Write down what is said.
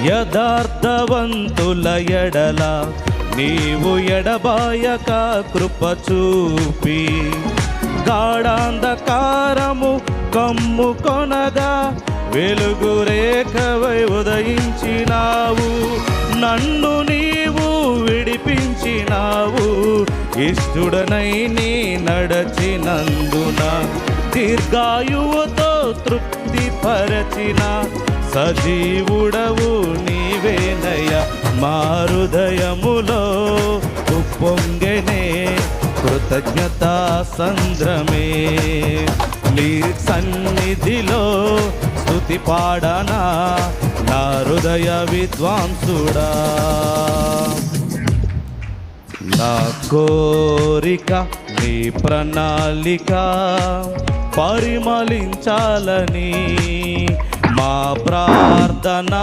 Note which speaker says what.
Speaker 1: యథార్థవంతుల ఎడల నీవు ఎడబాయక కృప చూపి, గాఢాంధకారము కమ్ముకొనగా వెలుగు రేఖవై ఉదయించినావు. నన్ను నీవు విడిపించినావు, ఇష్టుడనై నీ నడచినందున. దీర్ఘాయువుతో తృప్తిపరచిన సజీవుడవు నీవేనయ్య. మా హృదయములో ఉప్పొంగెనే కృతజ్ఞతా సంద్రమే. నీ సన్నిధిలో స్తుతి పాడనా నా హృదయ విద్వాంసుడా. నా కోరిక నీ ప్రణాళిక పరిమళించాలని, మా ప్రార్థన